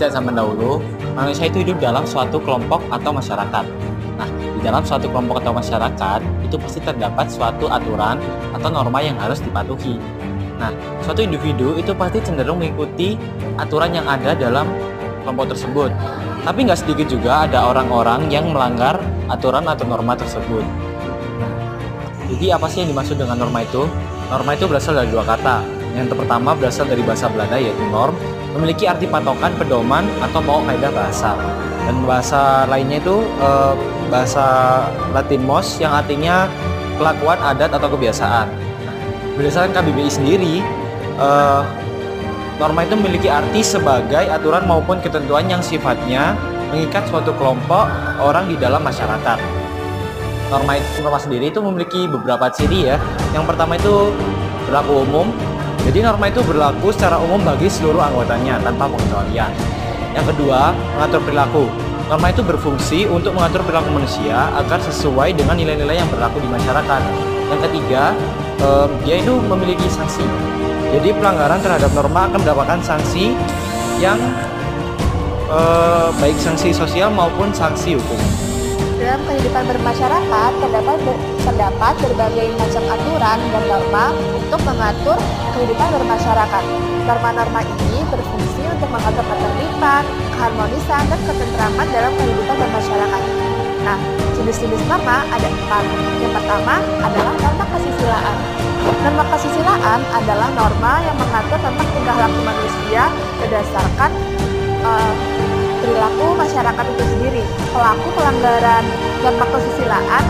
sejak zaman dahulu, manusia itu hidup dalam suatu kelompok atau masyarakat. Nah, di dalam suatu kelompok atau masyarakat, itu pasti terdapat suatu aturan atau norma yang harus dipatuhi. Nah, suatu individu itu pasti cenderung mengikuti aturan yang ada dalam kelompok tersebut. Tapi nggak sedikit juga ada orang-orang yang melanggar aturan atau norma tersebut. Jadi apa sih yang dimaksud dengan norma itu? Norma itu berasal dari dua kata. Yang pertama berasal dari bahasa Belanda yaitu norm, memiliki arti patokan, pedoman, atau pokok kaidah bahasa. Dan bahasa lainnya itu bahasa Latin mos yang artinya kelakuan, adat, atau kebiasaan. Berdasarkan KBBI sendiri, norma itu memiliki arti sebagai aturan maupun ketentuan yang sifatnya mengikat suatu kelompok orang di dalam masyarakat. Norma sendiri itu memiliki beberapa ciri ya. Yang pertama itu berlaku umum. Jadi norma itu berlaku secara umum bagi seluruh anggotanya tanpa pengecualian. Yang kedua, mengatur perilaku. Norma itu berfungsi untuk mengatur perilaku manusia agar sesuai dengan nilai-nilai yang berlaku di masyarakat. Yang ketiga, dia itu memiliki sanksi. Jadi pelanggaran terhadap norma akan mendapatkan sanksi yang baik sanksi sosial maupun sanksi hukum. Dalam kehidupan bermasyarakat, terdapat berbagai macam aturan dan norma untuk mengatur kehidupan bermasyarakat. Norma-norma ini berfungsi untuk mengatur ketertiban, keharmonisan, dan ketentraman dalam kehidupan bermasyarakat. Nah, jenis-jenis norma ada 4. Yang pertama adalah norma kesusilaan. Norma kesusilaan adalah norma yang mengatur tentang tingkah laku manusia berdasarkan perilaku masyarakat itu sendiri. Pelaku pelanggaran norma kesusilaan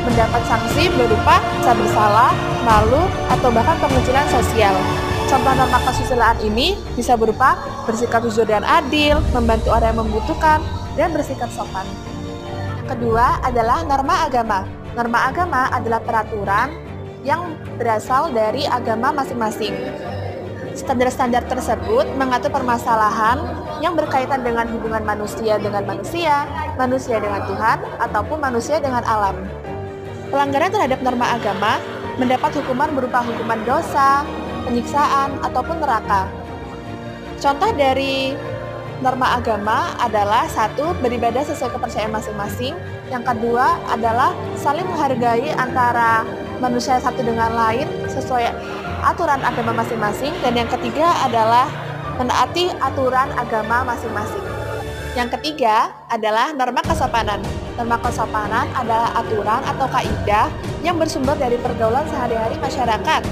mendapat sanksi berupa rasa bersalah, malu, atau bahkan pengucilan sosial. Contoh norma kesusilaan ini bisa berupa bersikap jujur dan adil, membantu orang yang membutuhkan, dan bersikap sopan. Yang kedua adalah norma agama. Norma agama adalah peraturan yang berasal dari agama masing-masing. Standar-standar tersebut mengatur permasalahan yang berkaitan dengan hubungan manusia dengan manusia, manusia dengan Tuhan, ataupun manusia dengan alam. Pelanggaran terhadap norma agama mendapat hukuman berupa hukuman dosa, penyiksaan, ataupun neraka. Contoh dari norma agama adalah 1. Beribadah sesuai kepercayaan masing-masing. Yang kedua adalah saling menghargai antara manusia satu dengan lain sesuai aturan agama masing-masing. Dan yang ketiga adalah menaati aturan agama masing-masing. Yang ketiga adalah norma kesopanan. Norma kesopanan adalah aturan atau kaidah yang bersumber dari pergaulan sehari-hari masyarakat.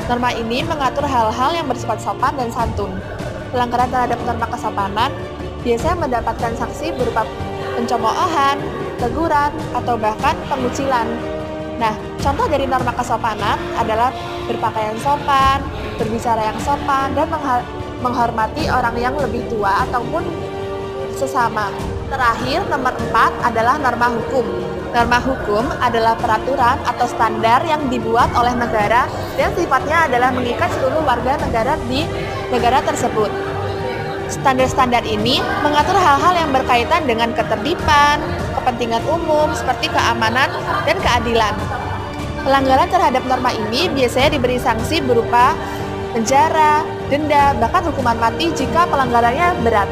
Norma ini mengatur hal-hal yang bersifat sopan dan santun. Pelanggaran terhadap norma kesopanan biasanya mendapatkan sanksi berupa pencemoohan, teguran, atau bahkan pengucilan. Nah, contoh dari norma kesopanan adalah berpakaian sopan, berbicara yang sopan, dan menghormati orang yang lebih tua ataupun sesama. Terakhir, nomor 4 adalah norma hukum. Norma hukum adalah peraturan atau standar yang dibuat oleh negara dan sifatnya adalah mengikat seluruh warga negara di negara tersebut. Standar-standar ini mengatur hal-hal yang berkaitan dengan ketertiban, kepentingan umum seperti keamanan dan keadilan. Pelanggaran terhadap norma ini biasanya diberi sanksi berupa penjara, denda, bahkan hukuman mati jika pelanggarannya berat.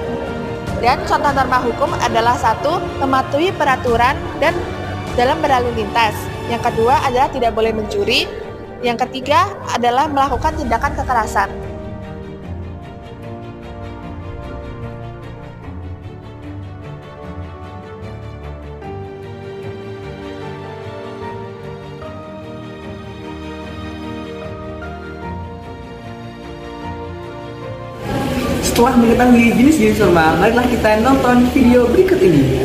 Dan contoh norma hukum adalah 1. Mematuhi peraturan dan dalam berlalu lintas. Yang kedua adalah tidak boleh mencuri. Yang ketiga adalah melakukan tindakan kekerasan. Setelah mengetahui jenis-jenis norma, marilah kita nonton video berikut ini.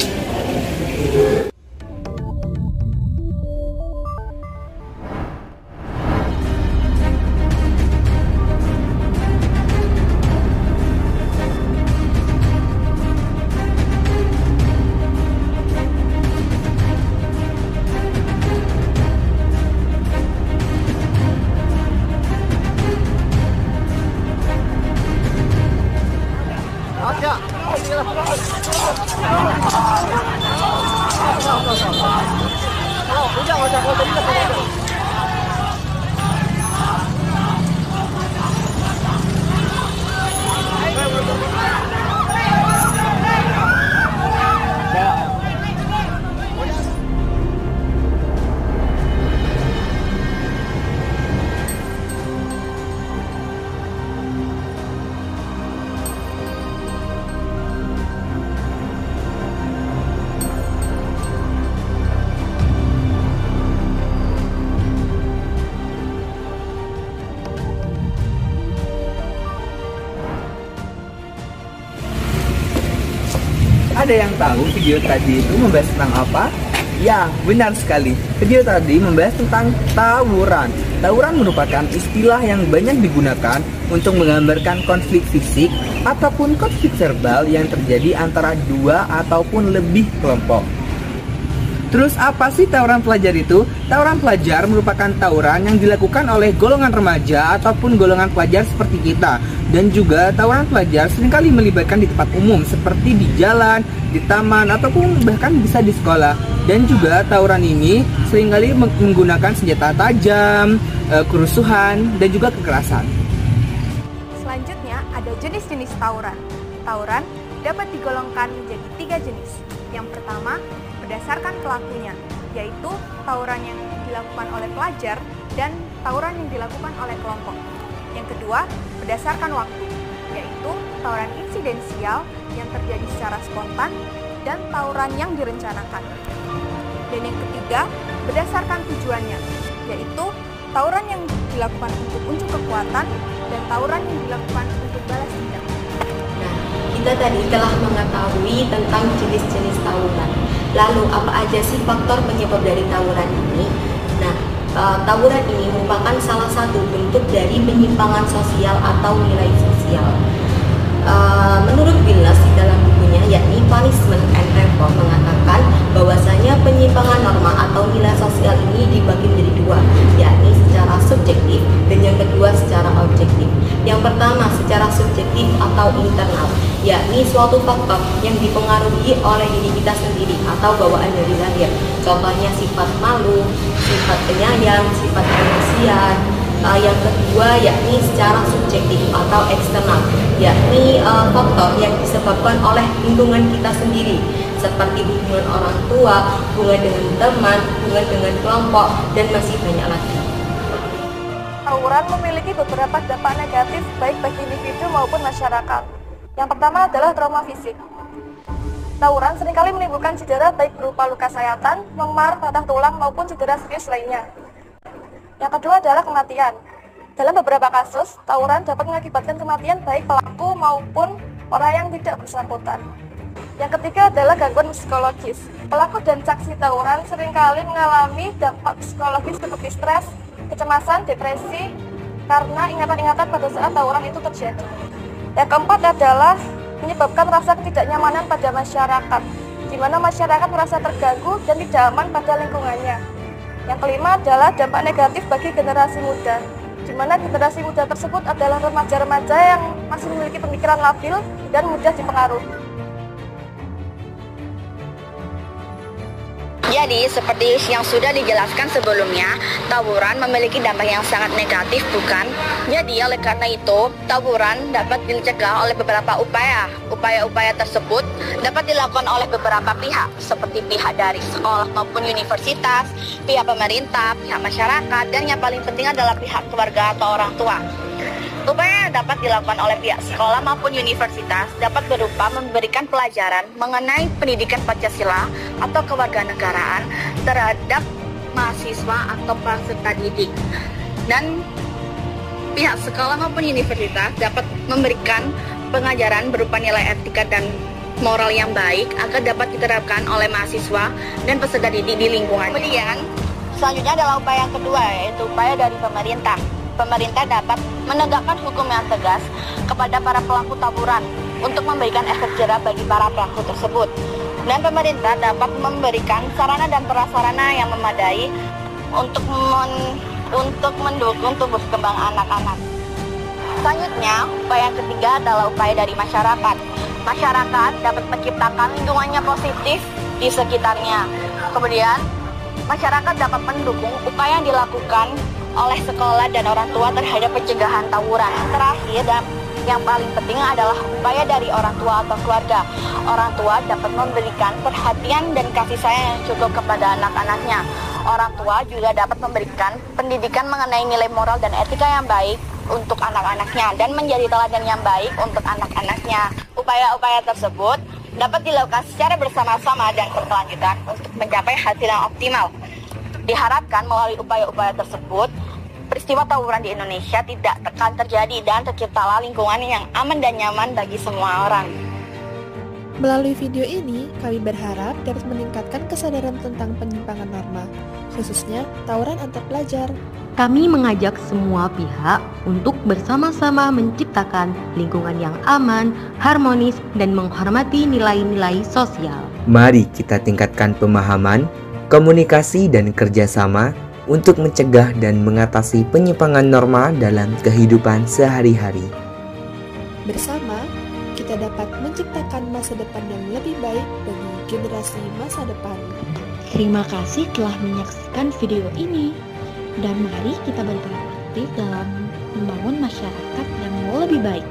ada yang tahu video tadi itu membahas tentang apa? Ya, benar sekali. Video tadi membahas tentang tawuran. Tawuran merupakan istilah yang banyak digunakan untuk menggambarkan konflik fisik ataupun konflik verbal yang terjadi antara dua ataupun lebih kelompok. Terus apa sih tawuran pelajar itu? Tawuran pelajar merupakan tawuran yang dilakukan oleh golongan remaja ataupun golongan pelajar seperti kita. Dan juga tawuran pelajar seringkali melibatkan di tempat umum seperti di jalan, di taman, ataupun bahkan bisa di sekolah. Dan juga tawuran ini seringkali menggunakan senjata tajam, kerusuhan, dan juga kekerasan. Selanjutnya ada jenis-jenis tawuran. Tawuran dapat digolongkan menjadi 3 jenis. Yang pertama, berdasarkan pelakunya, yaitu tawuran yang dilakukan oleh pelajar dan tawuran yang dilakukan oleh kelompok. Yang kedua, berdasarkan waktu, yaitu tawuran insidensial yang terjadi secara spontan dan tawuran yang direncanakan. Dan yang ketiga, berdasarkan tujuannya, yaitu tawuran yang dilakukan untuk unjuk kekuatan dan tawuran yang dilakukan untuk balas dendam. Nah, kita tadi telah mengetahui tentang jenis-jenis tawuran. Lalu, apa aja sih faktor penyebab dari tawuran ini? Nah, tawuran ini merupakan salah satu bentuk dari penyimpangan sosial atau nilai sosial. Menurut Wilnes di dalam bukunya, yakni Punishment and Reform, mengatakan bahwasanya penyimpangan norma atau nilai sosial ini dibagi menjadi 2, yakni secara subjektif dan yang kedua secara objektif. Yang pertama secara subjektif atau internal, yakni suatu faktor yang dipengaruhi oleh diri kita sendiri atau bawaan dari lahir. Contohnya sifat malu, sifat penyayang, sifat kemasian. Yang kedua yakni secara subjektif atau eksternal, yakni faktor yang disebabkan oleh lingkungan kita sendiri, seperti hubungan orang tua, hubungan dengan teman, hubungan dengan kelompok, dan masih banyak lagi. Tawuran memiliki beberapa dampak negatif baik bagi individu maupun masyarakat. Yang pertama adalah trauma fisik. Tawuran seringkali menimbulkan cedera baik berupa luka sayatan, memar, patah tulang maupun cedera serius lainnya. Yang kedua adalah kematian. Dalam beberapa kasus, tawuran dapat mengakibatkan kematian baik pelaku maupun orang yang tidak bersangkutan. Yang ketiga adalah gangguan psikologis. Pelaku dan saksi tawuran seringkali mengalami dampak psikologis seperti stres, kecemasan, depresi, karena ingatan-ingatan pada saat tawuran itu terjadi. Yang keempat adalah menyebabkan rasa ketidaknyamanan pada masyarakat, di mana masyarakat merasa terganggu dan tidak aman pada lingkungannya. Yang kelima adalah dampak negatif bagi generasi muda, di mana generasi muda tersebut adalah remaja-remaja yang masih memiliki pemikiran labil dan mudah dipengaruhi. Jadi, seperti yang sudah dijelaskan sebelumnya, tawuran memiliki dampak yang sangat negatif, bukan? Jadi, oleh karena itu, tawuran dapat dicegah oleh beberapa upaya. Upaya-upaya tersebut dapat dilakukan oleh beberapa pihak, seperti pihak dari sekolah maupun universitas, pihak pemerintah, pihak masyarakat, dan yang paling penting adalah pihak keluarga atau orang tua. Upaya yang dapat dilakukan oleh pihak sekolah maupun universitas dapat berupa memberikan pelajaran mengenai pendidikan Pancasila atau kewarganegaraan terhadap mahasiswa atau peserta didik. Dan pihak sekolah maupun universitas dapat memberikan pengajaran berupa nilai etika dan moral yang baik agar dapat diterapkan oleh mahasiswa dan peserta didik di lingkungan. Kemudian, selanjutnya adalah upaya yang kedua, yaitu upaya dari pemerintah. Pemerintah dapat menegakkan hukum yang tegas kepada para pelaku tawuran untuk memberikan efek jerah bagi para pelaku tersebut. Dan pemerintah dapat memberikan sarana dan prasarana yang memadai untuk mendukung tumbuh kembang anak-anak. Selanjutnya, upaya yang ketiga adalah upaya dari masyarakat. Masyarakat dapat menciptakan lingkungannya positif di sekitarnya. Kemudian, masyarakat dapat mendukung upaya yang dilakukan oleh sekolah dan orang tua terhadap pencegahan tawuran. Yang terakhir dan yang paling penting adalah upaya dari orang tua atau keluarga. Orang tua dapat memberikan perhatian dan kasih sayang yang cukup kepada anak-anaknya. Orang tua juga dapat memberikan pendidikan mengenai nilai moral dan etika yang baik untuk anak-anaknya dan menjadi teladan yang baik untuk anak-anaknya. Upaya-upaya tersebut dapat dilakukan secara bersama-sama dan berkelanjutan untuk mencapai hasil yang optimal. Diharapkan melalui upaya-upaya tersebut, peristiwa tawuran di Indonesia tidak akan terjadi dan terciptalah lingkungan yang aman dan nyaman bagi semua orang. Melalui video ini, kami berharap dapat meningkatkan kesadaran tentang penyimpangan norma, khususnya tawuran antar pelajar. Kami mengajak semua pihak untuk bersama-sama menciptakan lingkungan yang aman, harmonis, dan menghormati nilai-nilai sosial. Mari kita tingkatkan pemahaman, komunikasi, dan kerjasama untuk mencegah dan mengatasi penyimpangan norma dalam kehidupan sehari-hari. Bersama, kita dapat menciptakan masa depan yang lebih baik bagi generasi masa depan. Terima kasih telah menyaksikan video ini. Dan mari kita berperan aktif dalam membangun masyarakat yang lebih baik.